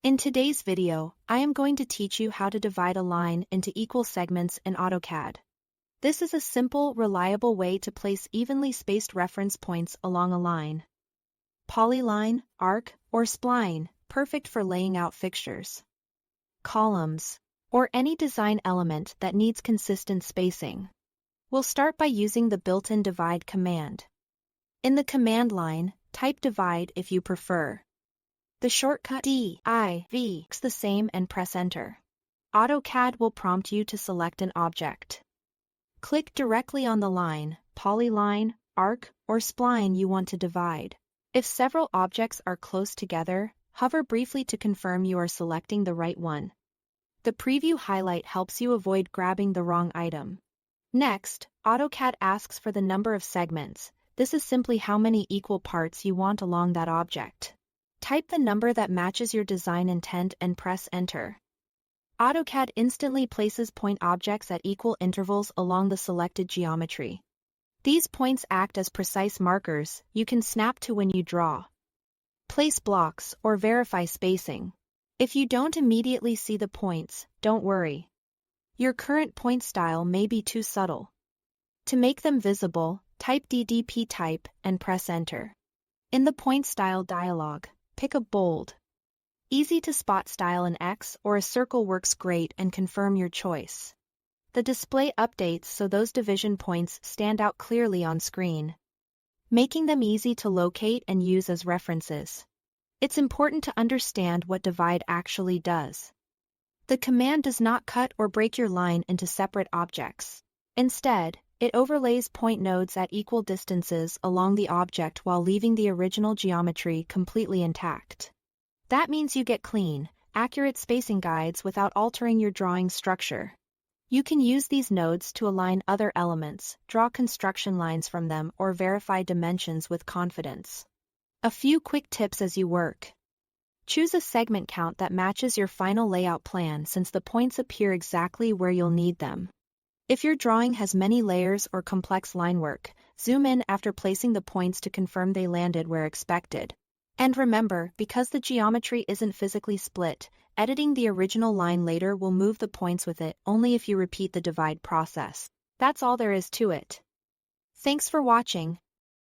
In today's video, I am going to teach you how to divide a line into equal segments in AutoCAD. This is a simple, reliable way to place evenly spaced reference points along a line. Polyline, arc, or spline, perfect for laying out fixtures, columns, or any design element that needs consistent spacing. We'll start by using the built-in divide command. In the command line, type divide if you prefer. The shortcut DIV is the same and press enter. AutoCAD will prompt you to select an object. Click directly on the line, polyline, arc, or spline you want to divide. If several objects are close together, hover briefly to confirm you are selecting the right one. The preview highlight helps you avoid grabbing the wrong item. Next, AutoCAD asks for the number of segments. This is simply how many equal parts you want along that object. Type the number that matches your design intent and press enter. AutoCAD instantly places point objects at equal intervals along the selected geometry. These points act as precise markers you can snap to when you draw. Place blocks or verify spacing. If you don't immediately see the points, don't worry. Your current point style may be too subtle. To make them visible, type DDP type and press enter. In the point style dialog, pick a bold, easy to spot style in X or a circle works great and confirm your choice. The display updates so those division points stand out clearly on screen, making them easy to locate and use as references. It's important to understand what divide actually does. The command does not cut or break your line into separate objects. Instead, it overlays point nodes at equal distances along the object while leaving the original geometry completely intact. That means you get clean, accurate spacing guides without altering your drawing structure. You can use these nodes to align other elements, draw construction lines from them, or verify dimensions with confidence. A few quick tips as you work. Choose a segment count that matches your final layout plan since the points appear exactly where you'll need them. If your drawing has many layers or complex line work, zoom in after placing the points to confirm they landed where expected. And remember, because the geometry isn't physically split, editing the original line later will move the points with it only if you repeat the divide process. That's all there is to it. Thanks for watching.